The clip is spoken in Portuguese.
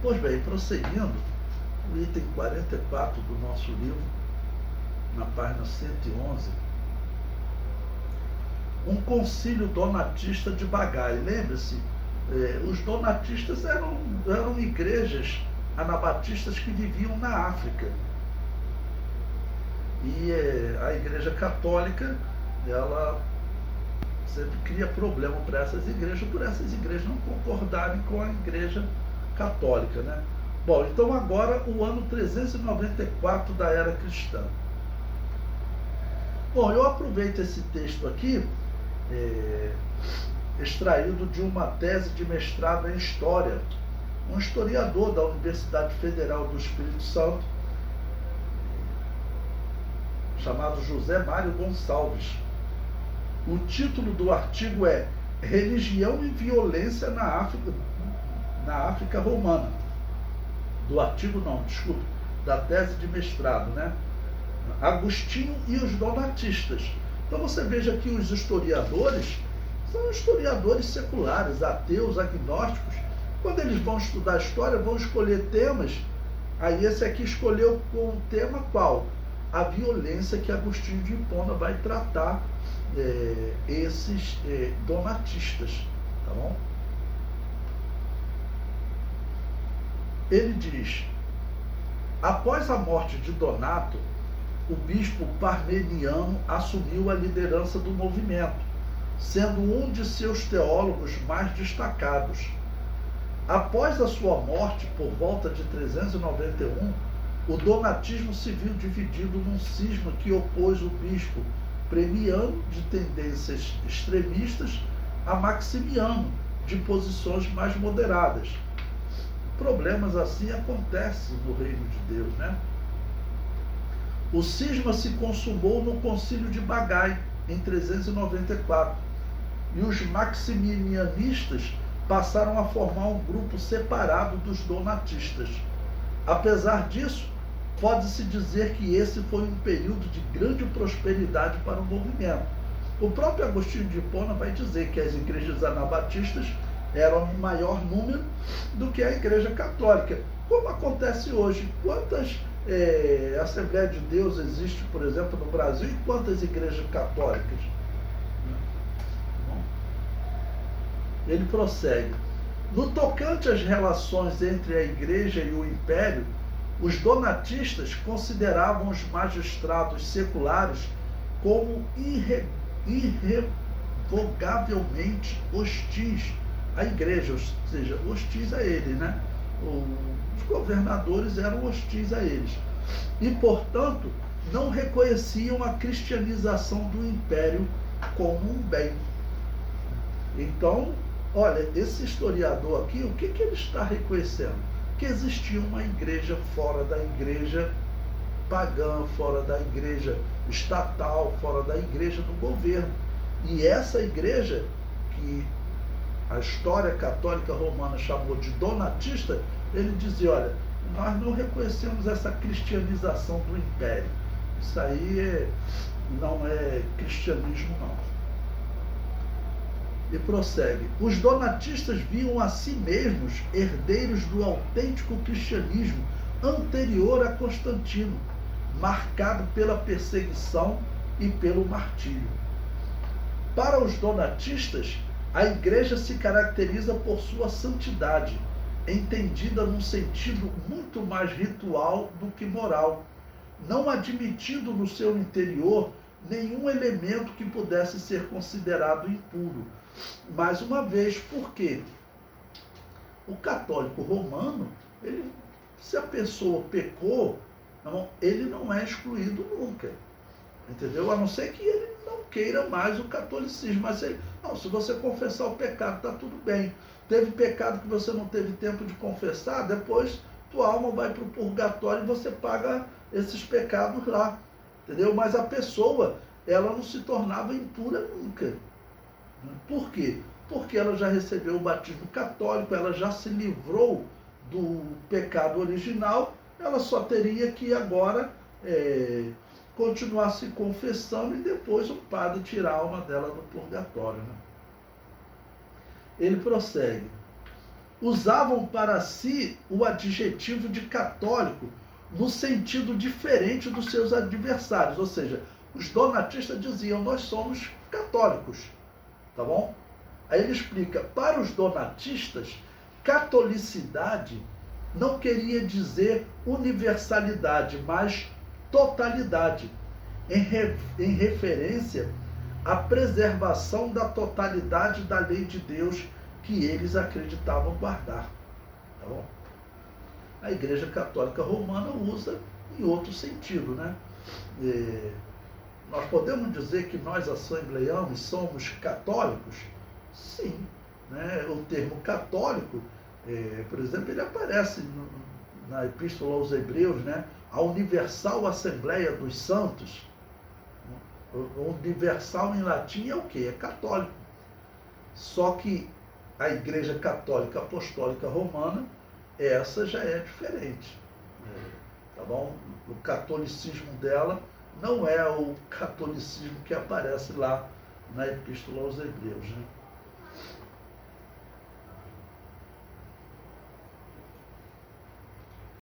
Pois bem, prosseguindo, o item 44 do nosso livro, na página 111, um concílio donatista de Bagai. Lembre-se, os donatistas eram igrejas anabatistas que viviam na África. E a Igreja Católica, ela sempre cria problema para essas igrejas, por essas igrejas não concordarem com a Igreja Católica, né? Bom, então agora o ano 394 da era cristã. Bom, eu aproveito esse texto aqui, extraído de uma tese de mestrado em História. Um historiador da Universidade Federal do Espírito Santo, chamado José Mário Gonçalves. O título do artigo é Religião e Violência na África Romana. Do artigo não, desculpe, da tese de mestrado, né? Agostinho e os donatistas. Então você veja que os historiadores são historiadores seculares, ateus, agnósticos. Quando eles vão estudar história, vão escolher temas. Aí esse aqui escolheu com o tema qual? A violência que Agostinho de Hipona vai tratar esses donatistas, tá bom? Ele diz: após a morte de Donato, o bispo Parmeniano assumiu a liderança do movimento, sendo um de seus teólogos mais destacados. Após a sua morte, por volta de 391, o donatismo se viu dividido num cisma que opôs o bispo Premiano, de tendências extremistas, a Maximiano, de posições mais moderadas. Problemas assim acontecem no reino de Deus, né? O cisma se consumou no concílio de Bagai, em 394, e os maximianistas passaram a formar um grupo separado dos donatistas. Apesar disso, pode-se dizer que esse foi um período de grande prosperidade para o movimento. O próprio Agostinho de Hipona vai dizer que as igrejas anabatistas eram em maior número do que a Igreja Católica, como acontece hoje. Quantas Assembleias de Deus existem, por exemplo, no Brasil, e quantas igrejas católicas? Ele prossegue: no tocante às relações entre a Igreja e o Império, os donatistas consideravam os magistrados seculares como irrevogavelmente hostis à Igreja, ou seja, hostis a ele, né? Os governadores eram hostis a eles. E, portanto, não reconheciam a cristianização do Império como um bem. Então, olha, esse historiador aqui, o que ele está reconhecendo? Que existia uma igreja fora da igreja pagã, fora da igreja estatal, fora da igreja do governo. E essa igreja, que a história católica romana chamou de donatista, ele dizia: olha, nós não reconhecemos essa cristianização do império. Isso aí não é cristianismo, não. E prossegue: os donatistas viam a si mesmos herdeiros do autêntico cristianismo anterior a Constantino, marcado pela perseguição e pelo martírio. Para os donatistas, a igreja se caracteriza por sua santidade, entendida num sentido muito mais ritual do que moral, não admitindo no seu interior nenhum elemento que pudesse ser considerado impuro. Mais uma vez, por quê? O católico romano, se a pessoa pecou, ele não é excluído nunca, entendeu? A não ser que ele não queira mais o catolicismo, mas se você confessar o pecado, está tudo bem. Teve pecado que você não teve tempo de confessar, depois tua alma vai para o purgatório e você paga esses pecados lá, entendeu? Mas a pessoa, ela não se tornava impura nunca. Por quê? Porque ela já recebeu o batismo católico, ela já se livrou do pecado original, ela só teria que agora continuar se confessando e depois o padre tirar a alma dela do purgatório, né? Ele prossegue: usavam para si o adjetivo de católico no sentido diferente dos seus adversários, ou seja, os donatistas diziam, nós somos católicos, tá bom? Aí ele explica, para os donatistas, catolicidade não queria dizer universalidade, mas totalidade, em referência à preservação da totalidade da lei de Deus que eles acreditavam guardar. Tá bom? A Igreja Católica Romana usa em outro sentido, né? Nós podemos dizer que nós, assembleianos, somos católicos? Sim. Né? O termo católico, por exemplo, ele aparece na Epístola aos Hebreus, né? A Universal Assembleia dos Santos. O universal em latim é o quê? É católico. Só que a Igreja Católica Apostólica Romana, essa já é diferente. Tá bom? O catolicismo dela não é o catolicismo que aparece lá na Epístola aos Hebreus, né?